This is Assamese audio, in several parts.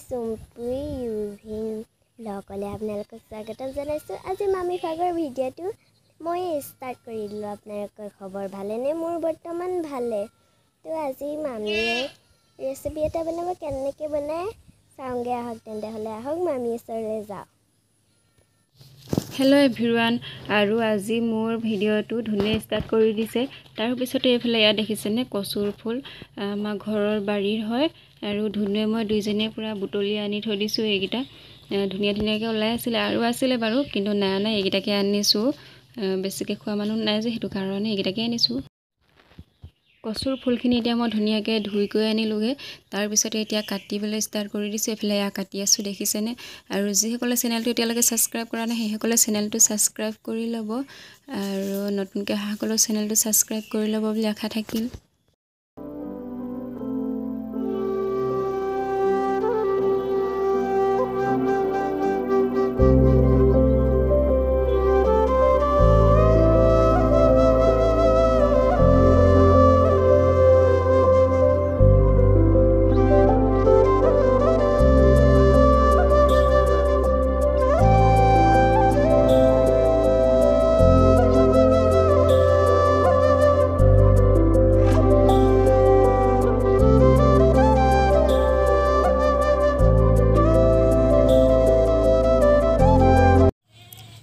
চুম্পুই ইউভিং ব্লগলে আপোনালোকক স্বাগতম জনাইছোঁ। আজি মামী ভাগৰ ভিডিঅ'টো মই ষ্টাৰ্ট কৰি দিলোঁ। আপোনালোকৰ খবৰ ভালেনে? মোৰ বৰ্তমান ভালে। তো আজি মামীয়ে ৰেচিপি এটা বনাব, কেনেকৈ বনায় চাওঁগৈ। আহক তেন্তে আহক মামী ওচৰলৈ যাওঁ। হেল্ল' এভৰিৱান, আৰু আজি মোৰ ভিডিঅ'টো ধুনীয়া ষ্টাৰ্ট কৰি দিছে। তাৰ পিছতে এইফালে ইয়াত দেখিছেনে কচুৰ ফুল, আমাৰ ঘৰৰ বাৰীৰ হয়। আৰু ধুনীয়া মই দুইজনীয়ে পূৰা বুটলি আনি থৈ দিছোঁ। এইকেইটা ধুনীয়াকৈ ওলাই আছিলে, আৰু আছিলে বাৰু, কিন্তু নাই এইকেইটাকে আনিছোঁ। বেছিকৈ খোৱা মানুহ নাই যে, সেইটো কাৰণে এইকেইটাকে আনিছোঁ। কচুৰ ফুলখিনি এতিয়া মই ধুনীয়াকৈ ধুই কৰি আনিলোগৈ। তাৰপিছতে এতিয়া কাটিবলৈ ষ্টাৰ্ট কৰি দিছোঁ। এইফালে এয়া কাটি আছোঁ, দেখিছেনে? আৰু যিসকলে চেনেলটো এতিয়ালৈকে ছাবস্ক্ৰাইব কৰা নাই সেইসকলে চেনেলটো ছাবস্ক্ৰাইব কৰি ল'ব, আৰু নতুনকৈ অহাসকলেও চেনেলটো ছাবস্ক্ৰাইব কৰি ল'ব বুলি আশা থাকিল।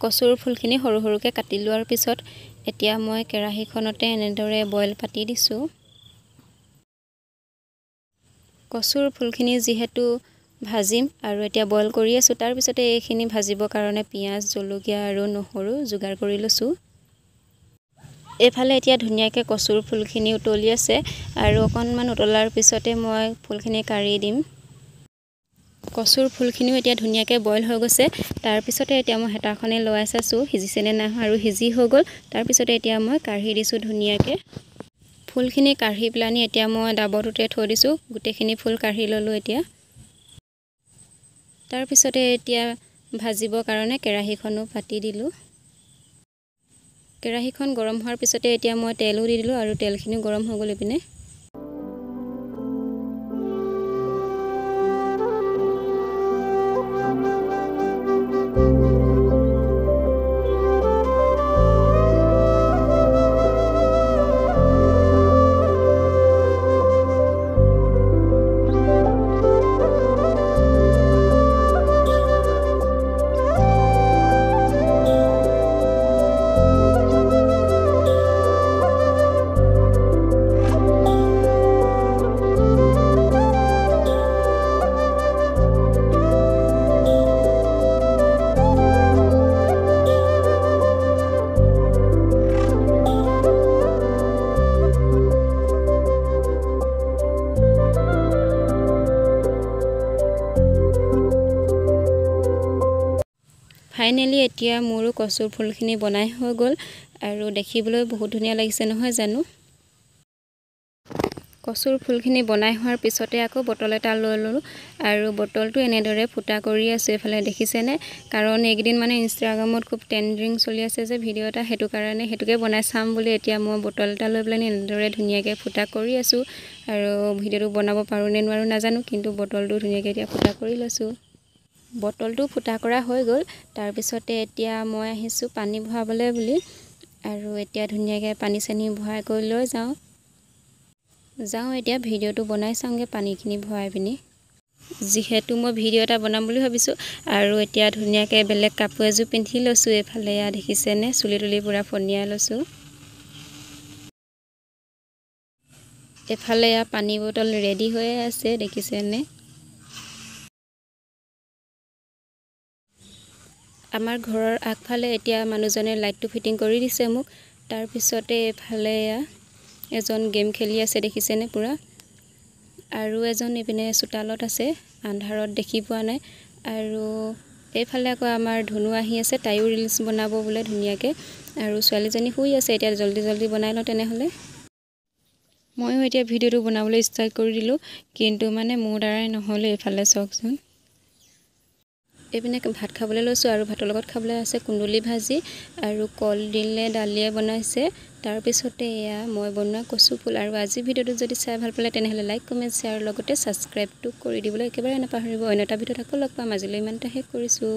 কচুৰ ফুলখিনি সৰু সৰুকৈ কাটি লোৱাৰ পিছত এতিয়া মই কেৰাহীখনতে এনেদৰে বইল পাতি দিছোঁ। কচুৰ ফুলখিনি যিহেতু ভাজিম আৰু এতিয়া বইল কৰি আছোঁ, তাৰপিছতে এইখিনি ভাজিবৰ কাৰণে পিঁয়াজ, জলকীয়া আৰু নহৰু যোগাৰ কৰি লৈছোঁ। এইফালে এতিয়া ধুনীয়াকৈ কচুৰ ফুলখিনি উতলি আছে, আৰু অকণমান উতলাৰ পিছতে মই ফুলখিনি কাঢ়ি দিম। কচুৰ ফুলখিনিও এতিয়া ধুনীয়াকৈ বইল হৈ গৈছে। তাৰপিছতে এতিয়া মই হেতাখনে লৰাই চাইছোঁ সিজিছেনে নাই, আৰু সিজি হৈ গ'ল। তাৰপিছতে এতিয়া মই কাঢ়ি দিছোঁ ধুনীয়াকৈ। ফুলখিনি কাঢ়ি পেলানি এতিয়া মই ডাবৰটোতে থৈ দিছোঁ। গোটেইখিনি ফুল কাঢ়ি ল'লোঁ এতিয়া। তাৰপিছতে এতিয়া ভাজিবৰ কাৰণে কেৰাহীখনো পাতি দিলোঁ। কেৰাহীখন গৰম হোৱাৰ পিছতে এতিয়া মই তেলো দি দিলোঁ, আৰু তেলখিনিও গৰম হৈ গ'ল ইপিনে। ফাইনেলি এতিয়া মোৰো কচুৰ ফুলখিনি বনাই হৈ গ'ল, আৰু দেখিবলৈ বহুত ধুনীয়া লাগিছে নহয় জানো। কচুৰ ফুলখিনি বনাই হোৱাৰ পিছতে আকৌ বটল এটা লৈ ল'লোঁ, আৰু বটলটো এনেদৰে ফুটা কৰি আছোঁ। এইফালে দেখিছেনে? কাৰণ এইকেইদিন মানে ইনষ্টাগ্ৰামত খুব ট্ৰেণ্ডিং চলি আছে যে ভিডিঅ' এটা, সেইটো কাৰণে সেইটোকে বনাই চাম বুলি এতিয়া মই বটল এটা লৈ পেলাই এনেদৰে ধুনীয়াকৈ ফুটা কৰি আছোঁ। আৰু ভিডিঅ'টো বনাব পাৰোঁ নে নোৱাৰোঁ নাজানো, কিন্তু বটলটো ধুনীয়াকৈ এতিয়া ফুটা কৰি লৈছোঁ। বটলটো ফুটা কৰা হৈ গ'ল। তাৰপিছতে এতিয়া মই আহিছোঁ পানী ভৰাবলৈ বুলি, আৰু এতিয়া ধুনীয়াকৈ পানী চানী ভৰাই কৰি লৈ যাওঁ এতিয়া ভিডিঅ'টো বনাই চাওঁগৈ পানীখিনি ভৰাই পিনি। যিহেতু মই ভিডিঅ' এটা বনাম বুলি ভাবিছোঁ, আৰু এতিয়া ধুনীয়াকৈ বেলেগ কাপোৰ এযোৰ পিন্ধি লৈছোঁ। এইফালে এয়া দেখিছেনে? চুলি তুলি পূৰা ফনিয়াই লৈছোঁ। এইফালে এয়া পানী বটল ৰেডি হৈ আছে, দেখিছেনে? আমাৰ ঘৰৰ আগফালে এতিয়া মানুহজনে লাইটটো ফিটিং কৰি দিছে মোক। তাৰপিছতে এইফালে এয়া এজন গেম খেলি আছে, দেখিছেনে পূৰা। আৰু এজন ইপিনে চোতালত আছে, আন্ধাৰত দেখি পোৱা নাই। আৰু এইফালে আকৌ আমাৰ ধুনু আহি আছে, তাইও ৰিলচ বনাব বোলে ধুনীয়াকৈ। আৰু ছোৱালীজনী শুই আছে। এতিয়া জল্দি বনাই লওঁ তেনেহ'লে। ময়ো এতিয়া ভিডিঅ'টো বনাবলৈ ষ্টাৰ্ট কৰি দিলোঁ, কিন্তু মানে মোৰ দ্বাৰাই নহ'লে। এইফালে চাওকচোন, এইপিনে ভাত খাবলৈ লৈছোঁ আৰু ভাতৰ লগত খাবলৈ আছে কুন্দুলি ভাজি আৰু কলডিলে দালিয়ে বনাইছে। তাৰপিছতে এয়া মই বনোৱা কচু ফুল। আৰু আজি ভিডিঅ'টো যদি চাই ভাল পালে তেনেহ'লে লাইক কমেণ্ট শ্বেয়াৰ লগতে ছাবস্ক্ৰাইবটো কৰি দিবলৈ একেবাৰে নাপাহৰিব। অন্য এটা ভিডিঅ'ত আকৌ লগ পাম। আজিলৈ ইমানতে শেষ কৰিছোঁ।